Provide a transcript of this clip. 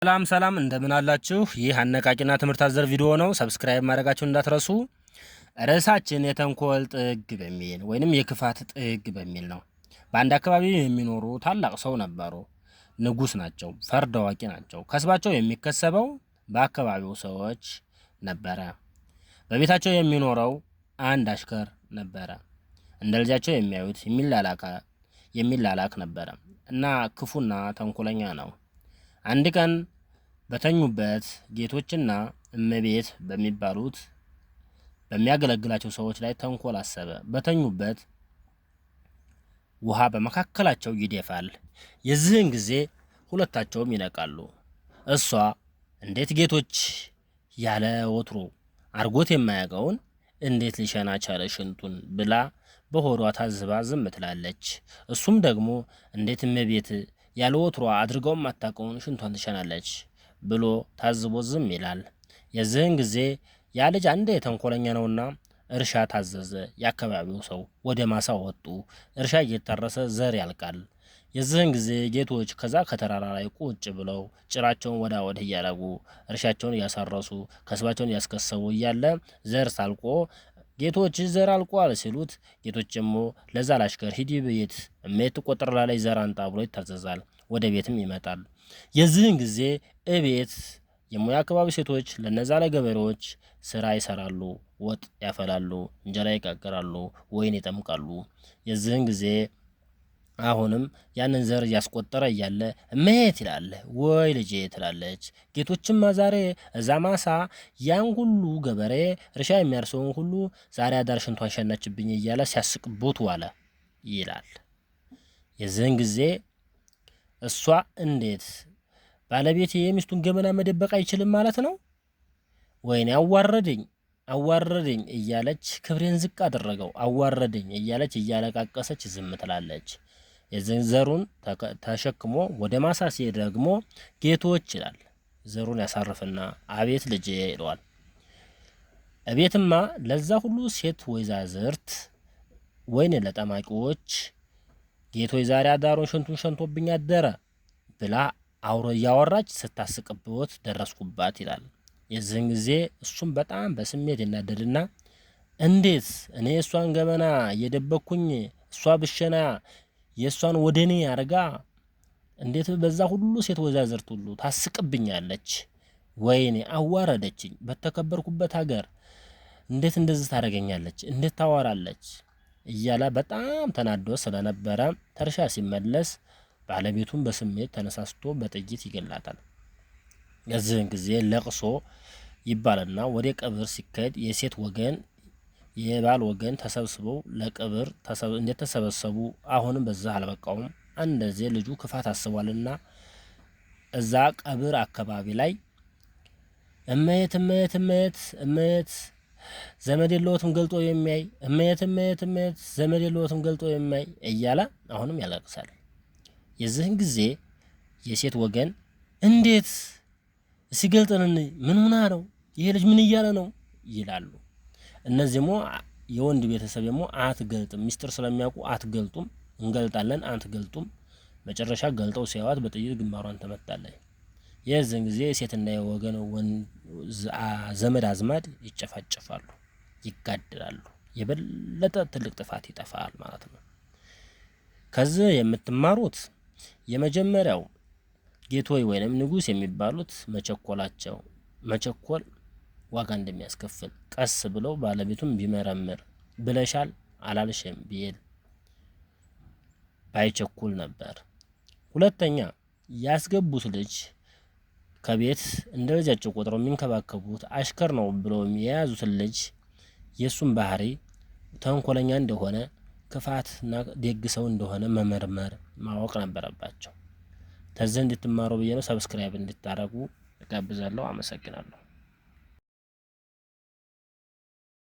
ሰላም እንደምን አላችሁ? ይህ አነቃቂና ትምህርት አዘል ቪዲዮ ነው። ሰብስክራይብ ማድረጋችሁን እንዳትረሱ። ርዕሳችን የተንኮል ጥግ በሚል ወይንም የክፋት ጥግ በሚል ነው። በአንድ አካባቢ የሚኖሩ ታላቅ ሰው ነበሩ። ንጉስ ናቸው። ፈርድ አዋቂ ናቸው። ከስባቸው የሚከሰበው በአካባቢው ሰዎች ነበረ። በቤታቸው የሚኖረው አንድ አሽከር ነበረ። እንደ ልጃቸው የሚያዩት የሚላላክ ነበረ እና ክፉና ተንኮለኛ ነው። አንድ ቀን በተኙበት ጌቶችና እመቤት በሚባሉት በሚያገለግላቸው ሰዎች ላይ ተንኮል አሰበ። በተኙበት ውሃ በመካከላቸው ይደፋል። የዚህን ጊዜ ሁለታቸውም ይነቃሉ። እሷ እንዴት ጌቶች ያለ ወትሮ አርጎት የማያውቀውን እንዴት ሊሸና ቻለ ሽንቱን ብላ በሆዷ ታዝባ ዝም ትላለች። እሱም ደግሞ እንዴት እመቤት ያለ ወትሮ አድርገው ማታውቀውን ሽንቷን ትሸናለች ብሎ ታዝቦ ዝም ይላል። የዚህን ጊዜ ያ ልጅ አንዴ ተንኮለኛ ነውና እርሻ ታዘዘ። የአካባቢው ሰው ወደ ማሳ ወጡ። እርሻ እየታረሰ ዘር ያልቃል። የዚህን ጊዜ ጌቶች ከዛ ከተራራ ላይ ቁጭ ብለው ጭራቸውን ወዳ ወዲህ እያደረጉ እርሻቸውን እያሳረሱ ከስባቸውን እያስከሰቡ እያለ ዘር ሳልቆ ጌቶች ዘር አልቋል ሲሉት ጌቶች ደግሞ ለዛ ላሽከር ሂድ ቤት እሜት ቆጥራ ላይ ዘር አንጣ ብሎ ይታዘዛል። ወደ ቤትም ይመጣል። የዚህን ጊዜ እቤት የሙያ አካባቢ ሴቶች ለነዛ ለገበሬዎች ስራ ይሰራሉ፣ ወጥ ያፈላሉ፣ እንጀራ ይጋገራሉ፣ ወይን ይጠምቃሉ። የዚህን ጊዜ አሁንም ያንን ዘር እያስቆጠረ እያለ እመት ይላል። ወይ ልጄ ትላለች። ጌቶችማ ዛሬ እዛ ማሳ ያን ሁሉ ገበሬ እርሻ የሚያርሰውን ሁሉ ዛሬ አዳር ሽንቷን ሸናችብኝ እያለ ሲያስቅቦት ዋለ ይላል። የዚህን ጊዜ እሷ እንዴት ባለቤቴ የሚስቱን ገመና መደበቅ አይችልም ማለት ነው? ወይኔ አዋረደኝ እያለች ክብሬን ዝቅ አደረገው አዋረደኝ እያለች እያለቃቀሰች ዝም ትላለች። የዚህን ዘሩን ተሸክሞ ወደ ማሳ ሲሄድ ደግሞ ጌቶች ይላል። ዘሩን ያሳርፍና አቤት ልጄ ይለዋል። እቤትማ ለዛ ሁሉ ሴት ወይዛዝርት ወይን ለጠማቂዎች ጌቶች ዛሬ አዳሩን ሽንቱን ሸንቶብኝ አደረ ብላ እያወራች ስታስቅብዎት ደረስኩባት ይላል። የዚህን ጊዜ እሱም በጣም በስሜት ይናደድና እንዴት እኔ እሷን ገመና እየደበኩኝ እሷ ብሸና የእሷን ወደኔ አርጋ እንዴት በዛ ሁሉ ሴት ወዛዝርት ሁሉ ታስቅብኛለች? ወይኔ አዋረደችኝ። በተከበርኩበት ሀገር እንዴት እንደዚህ ታደርገኛለች? እንዴት ታዋራለች? እያለ በጣም ተናዶ ስለነበረ ተርሻ ሲመለስ ባለቤቱን በስሜት ተነሳስቶ በጥይት ይገላታል። የዚህን ጊዜ ለቅሶ ይባልና ወደ ቀብር ሲካሄድ የሴት ወገን የባል ወገን ተሰብስበው ለቀብር እንደተሰበሰቡ አሁንም በዛ አልበቃውም። አንደዚህ ልጁ ክፋት አስቧልና እዛ ቀብር አካባቢ ላይ እመት ዘመድ የለዎትም ገልጦ የሚያይ እመት ዘመድ የለዎትም ገልጦ የሚያይ እያለ አሁንም ያለቅሳል። የዚህን ጊዜ የሴት ወገን እንዴት ሲገልጥን ምን ሆና ነው ይሄ ልጅ ምን እያለ ነው ይላሉ። እነዚህሞ የወንድ ቤተሰብ ደግሞ አትገልጥም፣ ሚስጥር ስለሚያውቁ አትገልጡም፣ እንገልጣለን አትገልጡም። መጨረሻ ገልጠው ሲያዋት በጥይት ግንባሯን ተመታለች። የዚህን ጊዜ ሴትና የወገን ዘመድ አዝማድ ይጨፋጨፋሉ፣ ይጋደላሉ። የበለጠ ትልቅ ጥፋት ይጠፋል ማለት ነው። ከዚህ የምትማሩት የመጀመሪያው ጌቶይ ወይንም ንጉስ የሚባሉት መቸኮል ዋጋ እንደሚያስከፍል ቀስ ብለው ባለቤቱን ቢመረምር ብለሻል አላልሽም ቢል ባይቸኩል ነበር። ሁለተኛ ያስገቡት ልጅ ከቤት እንደልጃቸው ቆጥረው የሚንከባከቡት አሽከር ነው ብለው የያዙት ልጅ የሱን ባህሪ ተንኮለኛ እንደሆነ ክፋትና ደግ ሰው እንደሆነ መመርመር ማወቅ ነበረባቸው። ተዘንድ እንድትማሩ ብዬ ነው። ሰብስክራይብ እንድታረጉ እጋብዛለሁ። አመሰግናለሁ።